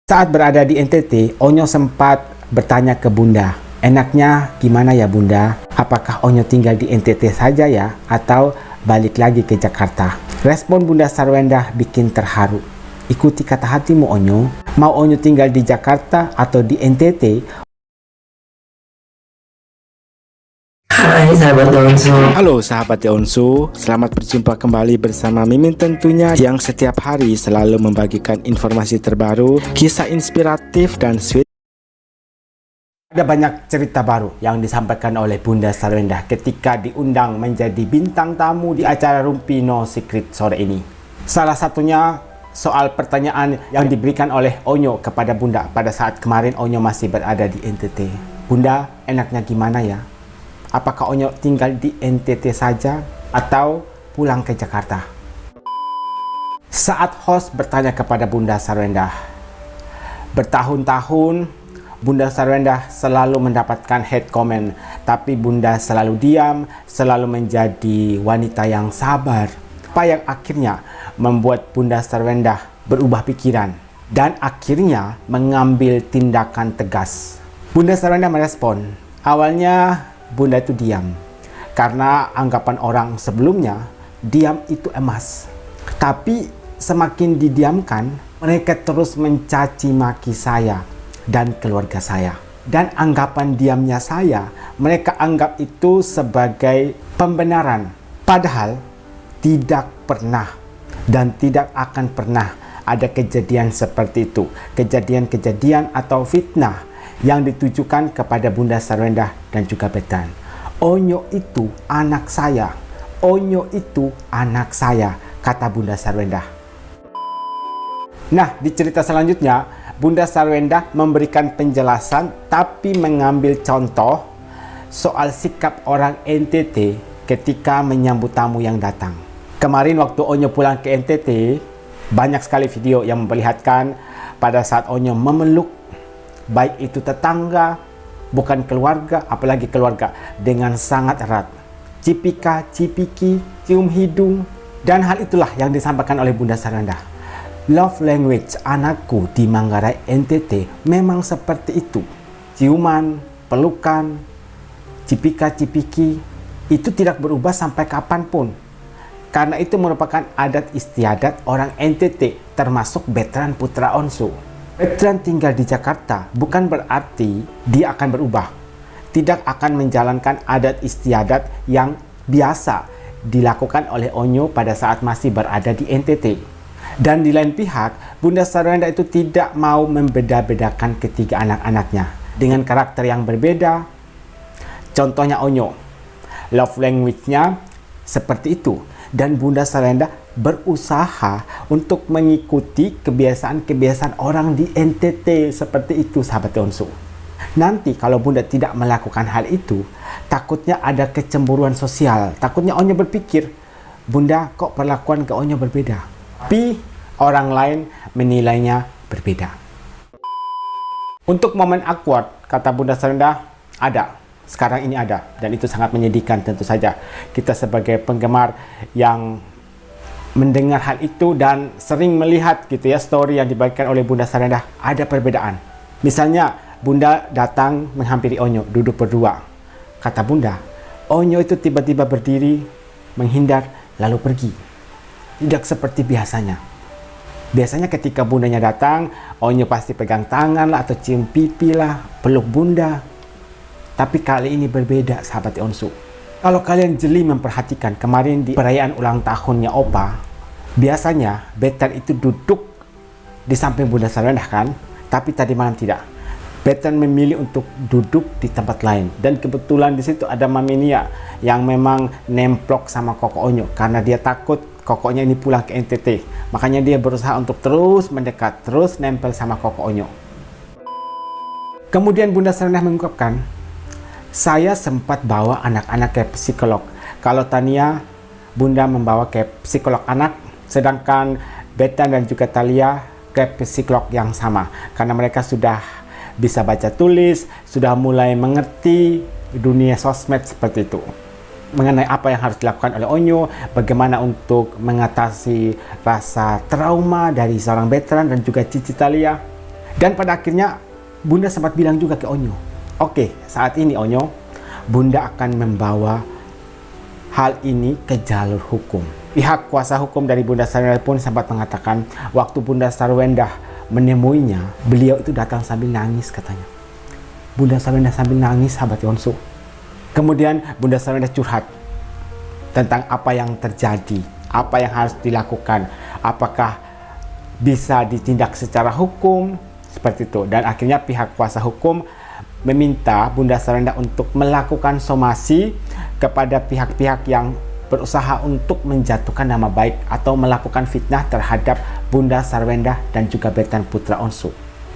Saat berada di NTT, Onyo sempat bertanya ke Bunda, enaknya gimana ya Bunda? Apakah Onyo tinggal di NTT saja ya? Atau balik lagi ke Jakarta? Respon Bunda Sarwendah bikin terharu. Ikuti kata hatimu Onyo, mau Onyo tinggal di Jakarta atau di NTT? Hai sahabat Onsu. Halo sahabat Onsu, selamat berjumpa kembali bersama Mimin tentunya yang setiap hari selalu membagikan informasi terbaru, kisah inspiratif dan sweet. Ada banyak cerita baru yang disampaikan oleh Bunda Sarwendah ketika diundang menjadi bintang tamu di acara Rumpi No Secret sore ini. Salah satunya soal pertanyaan yang diberikan oleh Onyo kepada Bunda pada saat kemarin Onyo masih berada di NTT. Bunda, enaknya gimana ya? Apakah Onyo tinggal di NTT saja atau pulang ke Jakarta? Saat host bertanya kepada Bunda Sarwendah, bertahun-tahun Bunda Sarwendah selalu mendapatkan hate comment, tapi Bunda selalu diam, selalu menjadi wanita yang sabar. Apa yang akhirnya membuat Bunda Sarwendah berubah pikiran dan akhirnya mengambil tindakan tegas. Bunda Sarwendah merespon, awalnya Bunda itu diam karena anggapan orang sebelumnya diam itu emas. Tapi semakin didiamkan, mereka terus mencaci maki saya dan keluarga saya. Dan anggapan diamnya saya, mereka anggap itu sebagai pembenaran. Padahal tidak pernah dan tidak akan pernah ada kejadian seperti itu. Kejadian-kejadian atau fitnah yang ditujukan kepada Bunda Sarwendah dan juga Betran. Onyo itu anak saya. Onyo itu anak saya, kata Bunda Sarwendah. Nah, di cerita selanjutnya, Bunda Sarwendah memberikan penjelasan tapi mengambil contoh soal sikap orang NTT ketika menyambut tamu yang datang. Kemarin waktu Onyo pulang ke NTT, banyak sekali video yang memperlihatkan pada saat Onyo memeluk baik itu tetangga, bukan keluarga, apalagi keluarga, dengan sangat erat. Cipika, cipiki, cium hidung, dan hal itulah yang disampaikan oleh Bunda Sarwendah. Love language anakku di Manggarai NTT memang seperti itu. Ciuman, pelukan, cipika, cipiki, itu tidak berubah sampai kapanpun. Karena itu merupakan adat istiadat orang NTT, termasuk Betran Putra Onsu. Betran tinggal di Jakarta bukan berarti dia akan berubah. Tidak akan menjalankan adat istiadat yang biasa dilakukan oleh Onyo pada saat masih berada di NTT. Dan di lain pihak, Bunda Sarwendah itu tidak mau membeda-bedakan ketiga anak-anaknya dengan karakter yang berbeda. Contohnya Onyo, love language-nya seperti itu. Dan Bunda Sarwendah berusaha untuk mengikuti kebiasaan-kebiasaan orang di NTT seperti itu, sahabat Onsu. Nanti kalau Bunda tidak melakukan hal itu, takutnya ada kecemburuan sosial. Takutnya Onyo berpikir, Bunda kok perlakuan ke Onyo berbeda. Tapi orang lain menilainya berbeda. Untuk momen awkward, kata Bunda Sarwendah, ada. Sekarang ini ada, dan itu sangat menyedihkan tentu saja. Kita sebagai penggemar yang mendengar hal itu dan sering melihat gitu ya story yang dibagikan oleh Bunda Sarwendah, ada perbedaan. Misalnya Bunda datang menghampiri Onyo, duduk berdua. Kata Bunda, Onyo itu tiba-tiba berdiri, menghindar, lalu pergi. Tidak seperti biasanya. Biasanya ketika Bundanya datang, Onyo pasti pegang tangan lah atau cium pipi lah, peluk Bunda. Tapi kali ini berbeda, sahabat Onsu. Kalau kalian jeli memperhatikan kemarin di perayaan ulang tahunnya Opa, biasanya Betran itu duduk di samping Bunda Sarwendah kan? Tapi tadi malam tidak. Betran memilih untuk duduk di tempat lain. Dan kebetulan di situ ada Mami Nia yang memang nemplok sama Koko Onyo karena dia takut Kokonya ini pulang ke NTT. Makanya dia berusaha untuk terus mendekat, terus nempel sama Koko Onyo. Kemudian Bunda Sarwendah mengungkapkan, saya sempat bawa anak-anak ke psikolog. Kalau Tania, Bunda membawa ke psikolog anak, sedangkan Betran dan juga Talia ke psikolog yang sama. Karena mereka sudah bisa baca tulis, sudah mulai mengerti dunia sosmed seperti itu. Mengenai apa yang harus dilakukan oleh Onyo, bagaimana untuk mengatasi rasa trauma dari seorang Betran dan juga Cici Talia. Dan pada akhirnya Bunda sempat bilang juga ke Onyo, oke, saat ini Onyo, Bunda akan membawa hal ini ke jalur hukum. Pihak kuasa hukum dari Bunda Sarwendah pun sempat mengatakan waktu Bunda Sarwendah menemuinya, beliau itu datang sambil nangis katanya. Bunda Sarwendah sambil nangis, sahabat Yonsu. Kemudian Bunda Sarwendah curhat tentang apa yang terjadi, apa yang harus dilakukan, apakah bisa ditindak secara hukum, seperti itu. Dan akhirnya pihak kuasa hukum meminta Bunda Sarwendah untuk melakukan somasi kepada pihak-pihak yang berusaha untuk menjatuhkan nama baik atau melakukan fitnah terhadap Bunda Sarwendah dan juga Betan Putra Onsu.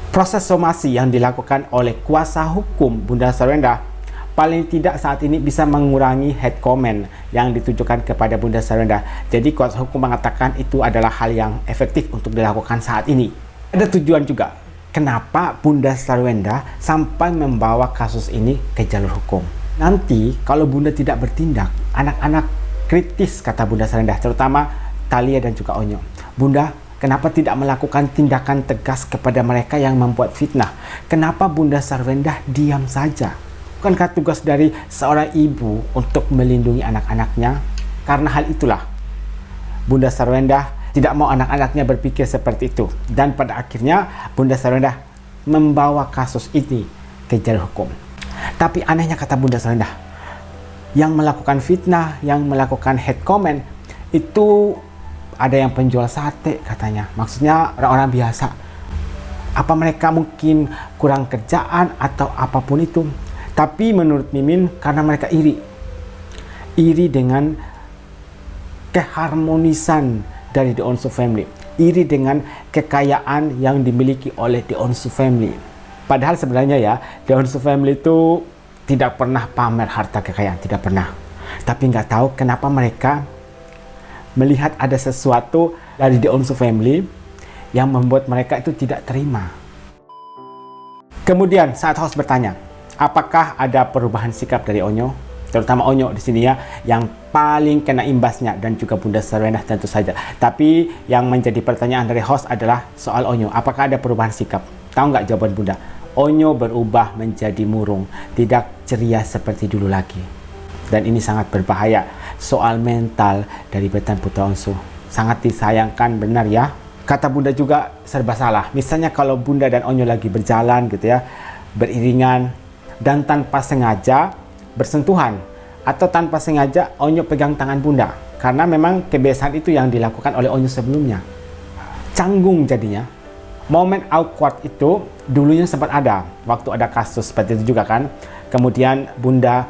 Proses somasi yang dilakukan oleh kuasa hukum Bunda Sarwendah paling tidak saat ini bisa mengurangi hate comment yang ditujukan kepada Bunda Sarwendah. Jadi kuasa hukum mengatakan itu adalah hal yang efektif untuk dilakukan saat ini. Ada tujuan juga kenapa Bunda Sarwendah sampai membawa kasus ini ke jalur hukum. Nanti kalau Bunda tidak bertindak, anak-anak kritis, kata Bunda Sarwendah, terutama Thalia dan juga Onyo. Bunda, kenapa tidak melakukan tindakan tegas kepada mereka yang membuat fitnah? Kenapa Bunda Sarwendah diam saja? Bukankah tugas dari seorang ibu untuk melindungi anak-anaknya? Karena hal itulah Bunda Sarwendah tidak mau anak-anaknya berpikir seperti itu. Dan pada akhirnya Bunda Sarwendah membawa kasus ini ke jalur hukum. Tapi anehnya, kata Bunda Sarwendah, yang melakukan fitnah, yang melakukan hate comment itu ada yang penjual sate katanya. Maksudnya orang-orang biasa. Apa mereka mungkin kurang kerjaan atau apapun itu. Tapi menurut Mimin karena mereka iri. Iri dengan keharmonisan dari The Onsu Family. Iri dengan kekayaan yang dimiliki oleh The Onsu Family. Padahal sebenarnya ya, The Onsu Family itu tidak pernah pamer harta kekayaan, tidak pernah. Tapi nggak tahu kenapa mereka melihat ada sesuatu dari The Onsu Family yang membuat mereka itu tidak terima. Kemudian saat host bertanya, apakah ada perubahan sikap dari Onyo? Terutama Onyo di sini ya, yang paling kena imbasnya, dan juga Bunda Sarwendah tentu saja. Tapi yang menjadi pertanyaan dari host adalah soal Onyo. Apakah ada perubahan sikap? Tahu nggak jawaban Bunda? Onyo berubah menjadi murung, tidak ceria seperti dulu lagi. Dan ini sangat berbahaya. Soal mental dari Betan Putra Onsu sangat disayangkan, benar ya. Kata Bunda juga serba salah. Misalnya kalau Bunda dan Onyo lagi berjalan gitu ya, beriringan, dan tanpa sengaja bersentuhan, atau tanpa sengaja Onyo pegang tangan Bunda, karena memang kebiasaan itu yang dilakukan oleh Onyo sebelumnya. Canggung jadinya. Momen awkward itu dulunya sempat ada waktu ada kasus seperti itu juga kan. Kemudian Bunda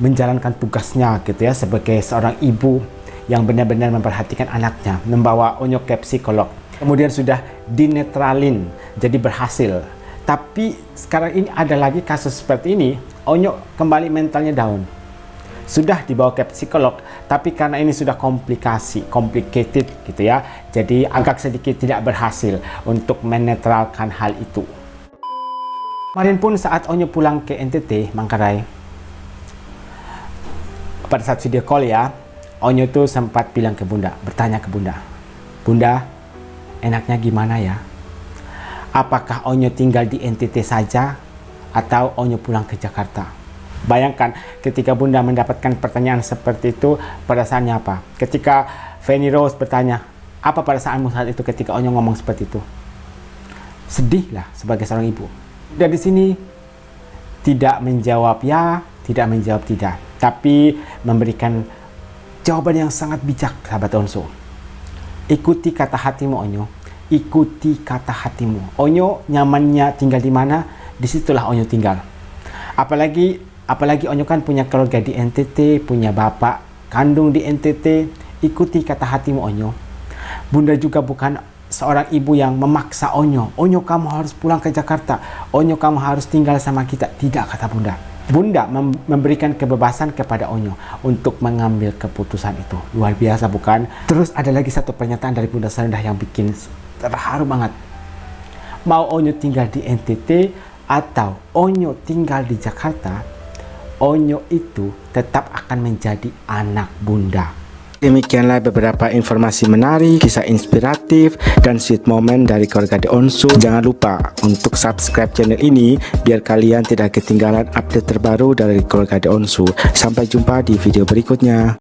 menjalankan tugasnya gitu ya sebagai seorang ibu yang benar-benar memperhatikan anaknya, membawa Onyo ke psikolog. Kemudian sudah dinetralin, jadi berhasil. Tapi sekarang ini ada lagi kasus seperti ini, Onyo kembali mentalnya down. Sudah dibawa ke psikolog, tapi karena ini sudah complicated gitu ya, jadi agak sedikit tidak berhasil untuk menetralkan hal itu. Kemarin pun saat Onyo pulang ke NTT, Manggarai, pada saat video call ya, Onyo tuh sempat bilang ke Bunda, bertanya ke Bunda, Bunda, enaknya gimana ya? Apakah Onyo tinggal di NTT saja atau Onyo pulang ke Jakarta? Bayangkan ketika Bunda mendapatkan pertanyaan seperti itu, perasaannya apa? Ketika Fanny Rose bertanya, apa perasaanmu saat itu ketika Onyo ngomong seperti itu? Sedih lah sebagai seorang ibu. Dan di sini tidak menjawab ya, tidak menjawab tidak, tapi memberikan jawaban yang sangat bijak, sahabat Onsu. Ikuti kata hatimu, Onyo. Ikuti kata hatimu. Onyo nyamannya tinggal di mana, disitulah Onyo tinggal. Apalagi Onyo kan punya keluarga di NTT, punya bapak kandung di NTT. Ikuti kata hatimu, Onyo. Bunda juga bukan seorang ibu yang memaksa Onyo. Onyo, kamu harus pulang ke Jakarta. Onyo, kamu harus tinggal sama kita. Tidak, kata Bunda. Bunda memberikan kebebasan kepada Onyo untuk mengambil keputusan itu. Luar biasa bukan? Terus ada lagi satu pernyataan dari Bunda Sarwendah yang bikin terharu banget. Mau Onyo tinggal di NTT atau Onyo tinggal di Jakarta, Onyo itu tetap akan menjadi anak Bunda. Demikianlah beberapa informasi menarik, kisah inspiratif, dan sweet moment dari keluarga The Onsu. Jangan lupa untuk subscribe channel ini biar kalian tidak ketinggalan update terbaru dari keluarga The Onsu. Sampai jumpa di video berikutnya.